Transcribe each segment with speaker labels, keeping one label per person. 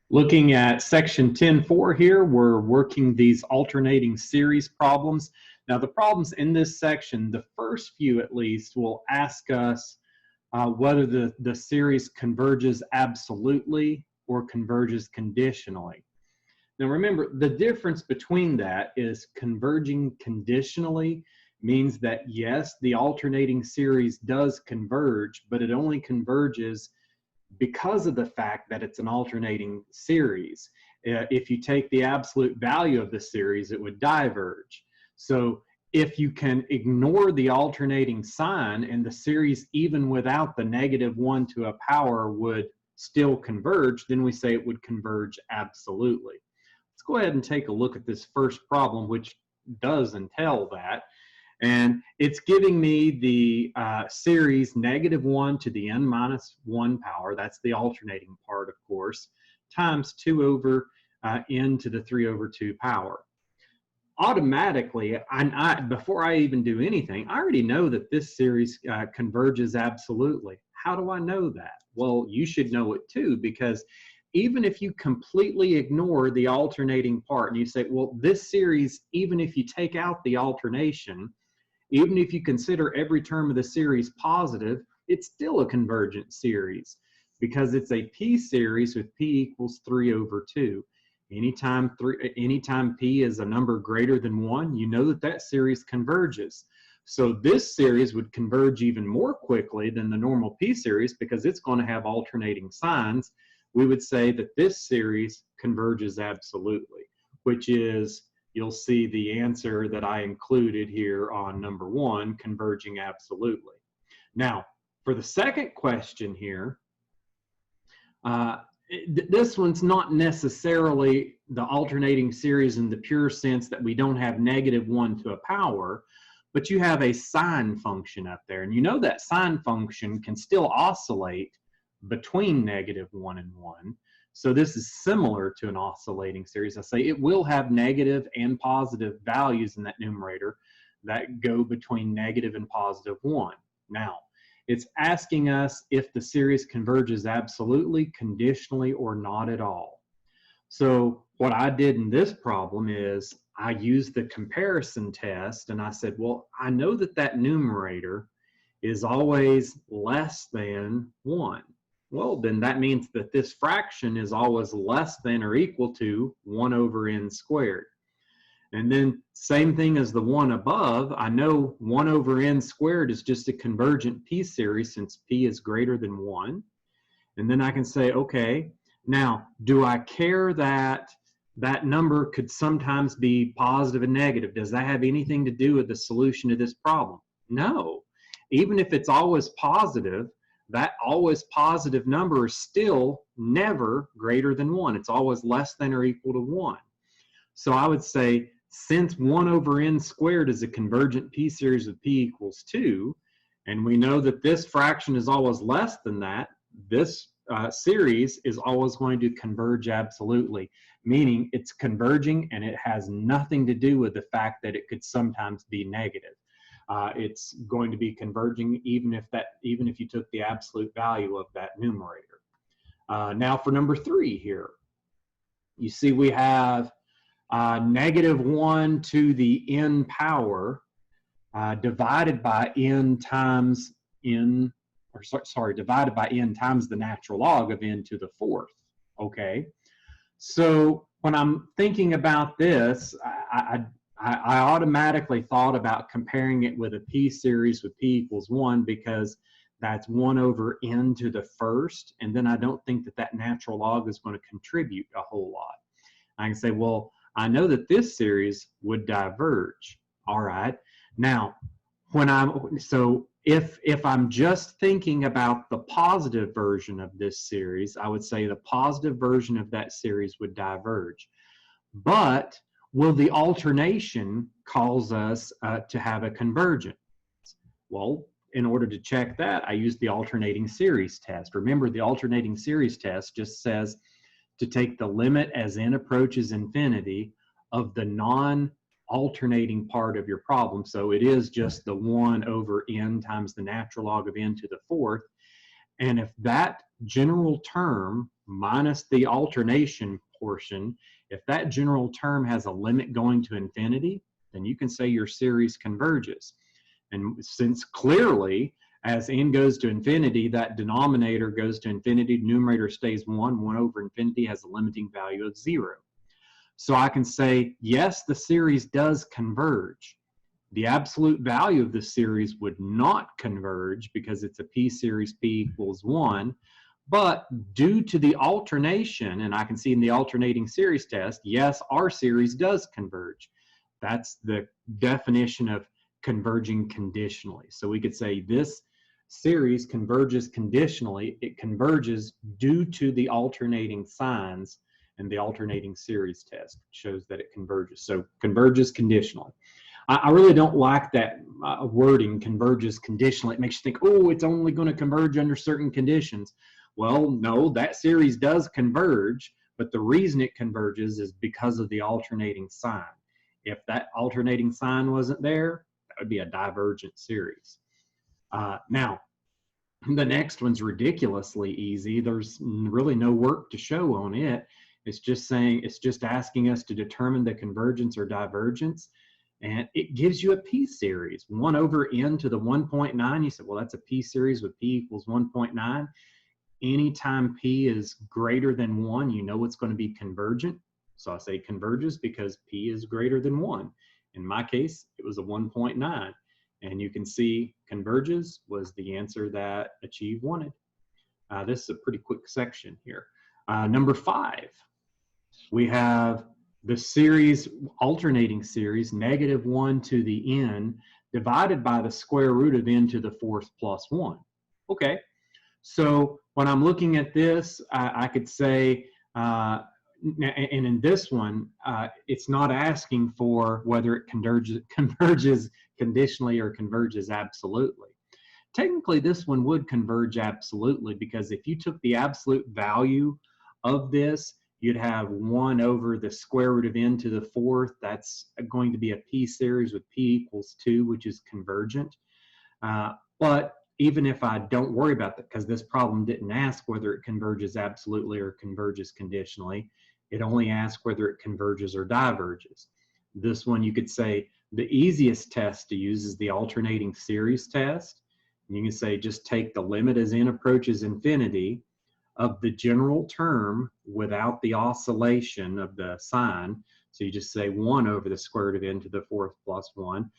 Speaker 1: Looking at section 10.4 here, we're working these alternating series problems. Now the problems in this section, the first few at least, will ask us whether the series converges absolutely or converges conditionally. Now remember, the difference between that is converging conditionally means that yes, the alternating series does converge, but it only converges because of the fact that it's an alternating series. If you take the absolute value of the series, it would diverge. So if you can ignore the alternating sign and the series, even without the -1 to a power, would still converge, then we say it would converge absolutely. Let's go ahead and take a look at this first problem, which does entail that. And it's giving me the series -1 to the n-1 power, that's the alternating part, of course, times 2 over n to the 3/2 power. Automatically, before I even do anything, I already know that this series converges absolutely. How do I know that? Well, you should know it too, because even if you completely ignore the alternating part and you say, well, this series, even if you take out the alternation, even if you consider every term of the series positive, it's still a convergent series because it's a p series with p equals 3/2. Anytime p is a number greater than 1, you know that that series converges. So this series would converge even more quickly than the normal p series because it's going to have alternating signs. We would say that this series converges absolutely, which is, you'll see the answer that I included here on number 1, converging absolutely. Now, for the second question here, this one's not necessarily the alternating series in the pure sense that we don't have -1 to a power, but you have a sine function up there. And you know that sine function can still oscillate between -1 and 1. So this is similar to an oscillating series. I say it will have negative and positive values in that numerator that go between negative and +1. Now, it's asking us if the series converges absolutely, conditionally, or not at all. So what I did in this problem is I used the comparison test and I said, well, I know that that numerator is always less than 1. Well, then that means that this fraction is always less than or equal to 1/n². And then same thing as the one above, I know 1/n² is just a convergent p series since p is greater than 1. And then I can say, okay, now do I care that that number could sometimes be positive and negative? Does that have anything to do with the solution to this problem? No. Even if it's always positive, that always positive number is still never greater than 1. It's always less than or equal to 1. So I would say, since 1/n² is a convergent p series with p equals 2, and we know that this fraction is always less than that, this series is always going to converge absolutely, meaning it's converging and it has nothing to do with the fact that it could sometimes be negative. It's going to be converging even if you took the absolute value of that numerator. Now for number 3 here, you see we have -1 to the n power divided by n times n, or sorry, divided by n times the natural log of n to the 4th. Okay, so when I'm thinking about this, I automatically thought about comparing it with a p series with p equals 1 because that's 1/n to the 1st, and then I don't think that that natural log is going to contribute a whole lot. I can say, well, I know that this series would diverge. All right. Now, if I'm just thinking about the positive version of this series, I would say the positive version of that series would diverge. But will the alternation cause us to have a convergence? Well, in order to check that, I use the alternating series test. Remember, the alternating series test just says to take the limit as n approaches infinity of the non-alternating part of your problem. So it is just the 1/n times the natural log of n to the 4th. And if that general term minus the alternation portion, if that general term has a limit going to infinity, then you can say your series converges. And since clearly, as n goes to infinity, that denominator goes to infinity, numerator stays 1 over infinity has a limiting value of 0. So I can say, yes, the series does converge. The absolute value of the series would not converge because it's a p series, p equals 1. But due to the alternation, and I can see in the alternating series test, yes, our series does converge. That's the definition of converging conditionally. So we could say this series converges conditionally. It converges due to the alternating signs, and the alternating series test shows that it converges. So converges conditionally. I really don't like that wording, converges conditionally. It makes you think, oh, it's only going to converge under certain conditions. Well, no, that series does converge, but the reason it converges is because of the alternating sign. If that alternating sign wasn't there, that would be a divergent series. Now, the next one's ridiculously easy. There's really no work to show on it. It's just asking us to determine the convergence or divergence. And it gives you a p series, 1 over n to the 1.9. You said, well, that's a p series with p equals 1.9. Anytime p is greater than 1, you know it's going to be convergent. So I say converges because p is greater than 1. In my case, it was a 1.9. And you can see converges was the answer that Achieve wanted. This is a pretty quick section here. Number 5, we have the series, alternating series, -1 to the n divided by the square root of n to the 4th plus 1. Okay, so when I'm looking at this, I could say, and in this one, it's not asking for whether it converges conditionally or converges absolutely. Technically, this one would converge absolutely, because if you took the absolute value of this, you'd have 1 over the square root of n to the 4th. That's going to be a p series with p equals 2, which is convergent. But even if I don't worry about that, because this problem didn't ask whether it converges absolutely or converges conditionally, it only asks whether it converges or diverges. This one, you could say the easiest test to use is the alternating series test. And you can say just take the limit as n approaches infinity of the general term without the oscillation of the sign. So you just say 1 over the square root of n to the 4th plus 1.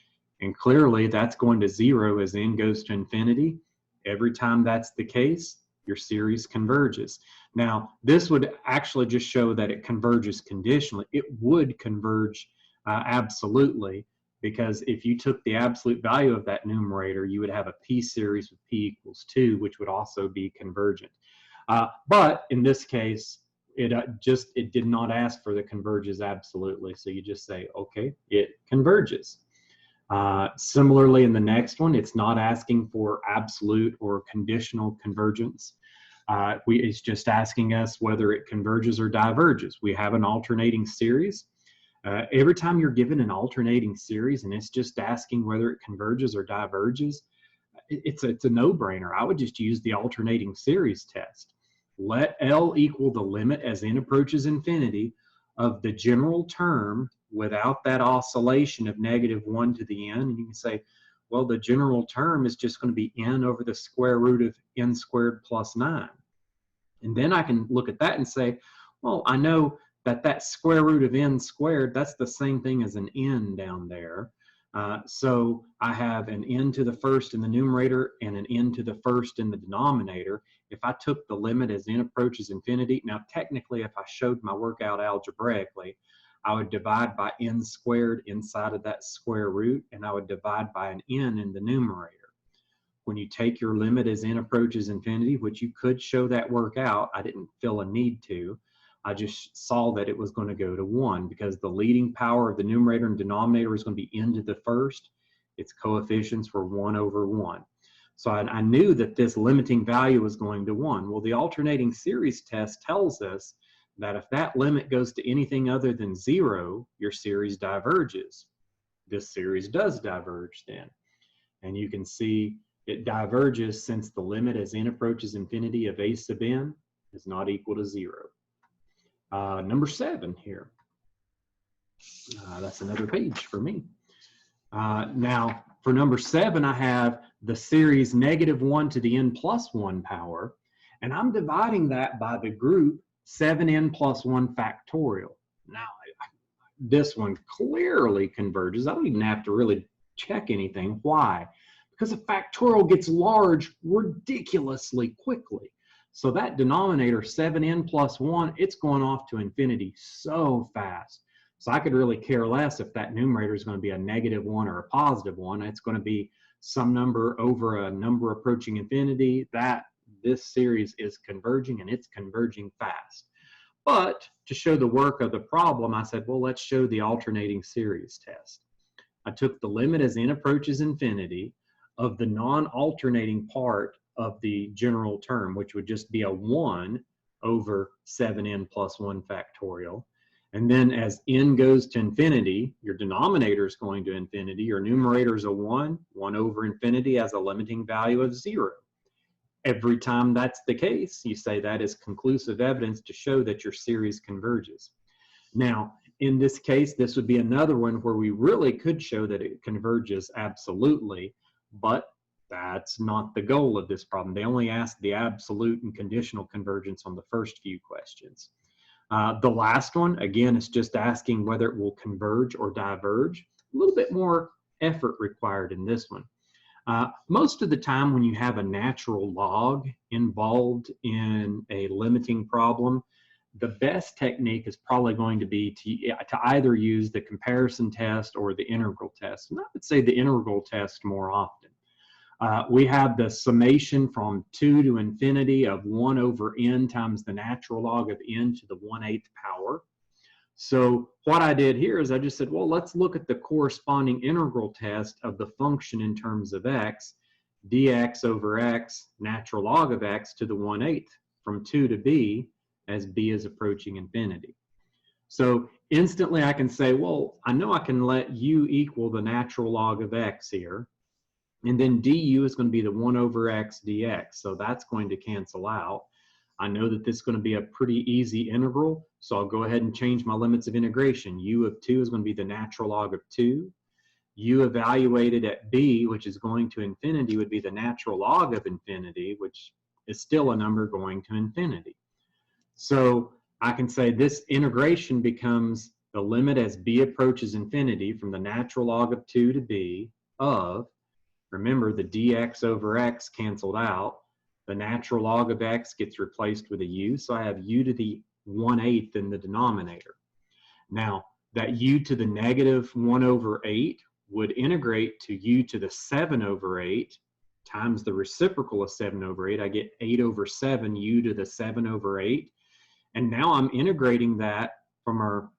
Speaker 1: And clearly that's going to 0 as n goes to infinity. Every time that's the case, your series converges. Now, this would actually just show that it converges conditionally. It would converge absolutely, because if you took the absolute value of that numerator, you would have a p series with p equals 2, which would also be convergent. But in this case, it did not ask for the converges absolutely. So you just say, okay, it converges. Similarly, in the next one, it's not asking for absolute or conditional convergence. It's just asking us whether it converges or diverges. We have an alternating series. Every time you're given an alternating series and it's just asking whether it converges or diverges, it's a no-brainer. I would just use the alternating series test. Let L equal the limit as n approaches infinity of the general term without that oscillation of -1 to the n. And you can say, well, the general term is just going to be n over the square root of n squared plus 9. And then I can look at that and say, well, I know that that square root of n squared, that's the same thing as an n down there. So I have an n to the 1st in the numerator and an n to the 1st in the denominator. If I took the limit as n approaches infinity, now technically if I showed my work out algebraically, I would divide by n squared inside of that square root, and I would divide by an n in the numerator. When you take your limit as n approaches infinity, which you could show that work out, I didn't feel a need to. I just saw that it was going to go to 1 because the leading power of the numerator and denominator is going to be n to the 1st. Its coefficients were 1 over 1. So I knew that this limiting value was going to 1. Well, the alternating series test tells us that if that limit goes to anything other than 0, your series diverges. This series does diverge then. And you can see it diverges since the limit as n approaches infinity of a sub n is not equal to 0. Number 7 here. That's another page for me. Now, for number 7, I have the series -1 to the n plus 1 power, and I'm dividing that by the group 7n plus 1 factorial. Now, this one clearly converges. I don't even have to really check anything. Why? Because a factorial gets large ridiculously quickly. So that denominator, 7n plus 1, it's going off to infinity so fast. So I could really care less if that numerator is going to be a -1 or a +1. It's going to be some number over a number approaching infinity. This series is converging, and it's converging fast. But to show the work of the problem, I said, well, let's show the alternating series test. I took the limit as n approaches infinity of the non-alternating part of the general term, which would just be a 1 over 7n plus 1 factorial. And then as n goes to infinity, your denominator is going to infinity. Your numerator is a 1 over infinity has a limiting value of 0. Every time that's the case, you say that is conclusive evidence to show that your series converges. Now, in this case, this would be another one where we really could show that it converges absolutely, but that's not the goal of this problem. They only ask the absolute and conditional convergence on the first few questions. The last one, again, is just asking whether it will converge or diverge. A little bit more effort required in this one. Most of the time when you have a natural log involved in a limiting problem, the best technique is probably going to be to either use the comparison test or the integral test. And I would say the integral test more often. We have the summation from 2 to infinity of 1 over n times the natural log of n to the 1/8 power. So what I did here is I just said, well, let's look at the corresponding integral test of the function in terms of x, dx over x, natural log of x to the 1/8 from 2 to b as b is approaching infinity. So instantly I can say, well, I know I can let u equal the natural log of x here. And then du is going to be the 1 over x dx. So that's going to cancel out. I know that this is going to be a pretty easy integral, so I'll go ahead and change my limits of integration. U of 2 is going to be the natural log of 2. U evaluated at b, which is going to infinity, would be the natural log of infinity, which is still a number going to infinity. So I can say this integration becomes the limit as b approaches infinity from the natural log of 2 to b of, remember, the dx over x canceled out. The natural log of x gets replaced with a u, so I have u to the 1/8 in the denominator. Now, that u to the -1 over 8 would integrate to u to the 7 over 8 times the reciprocal of 7 over 8. I get 8 over 7 u to the 7 over 8. And now I'm integrating that from our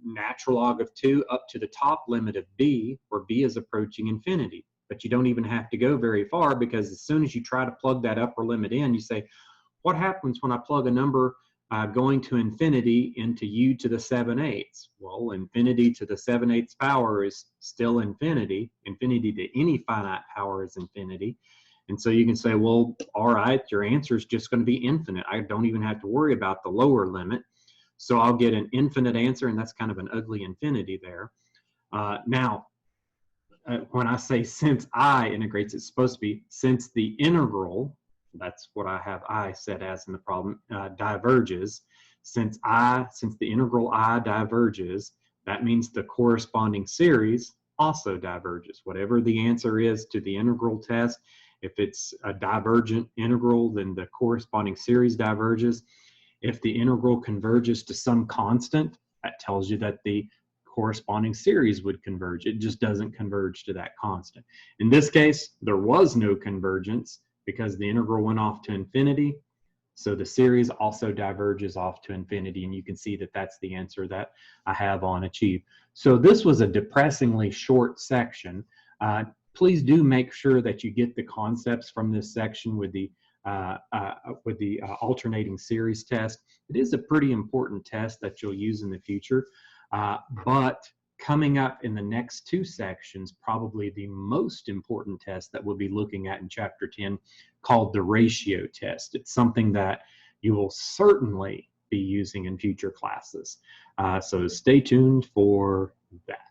Speaker 1: natural log of 2 up to the top limit of b, where b is approaching infinity. But you don't even have to go very far, because as soon as you try to plug that upper limit in, you say, what happens when I plug a number going to infinity into u to the 7/8? Well, infinity to the 7/8 power is still infinity. Infinity to any finite power is infinity. And so you can say, well, all right, your answer is just going to be infinite. I don't even have to worry about the lower limit. So I'll get an infinite answer, and that's kind of an ugly infinity there. Now, when I say since I integrates, it's supposed to be since the integral, that's what I have I set as in the problem, diverges. Since the integral I diverges, that means the corresponding series also diverges. Whatever the answer is to the integral test, if it's a divergent integral, then the corresponding series diverges. If the integral converges to some constant, that tells you that the corresponding series would converge. It just doesn't converge to that constant. In this case, there was no convergence because the integral went off to infinity. So the series also diverges off to infinity, and you can see that that's the answer that I have on achieve. So this was a depressingly short section. Please do make sure that you get the concepts from this section with the alternating series test. It is a pretty important test that you'll use in the future. But coming up in the next 2 sections, probably the most important test that we'll be looking at in Chapter 10, called the ratio test. It's something that you will certainly be using in future classes. So stay tuned for that.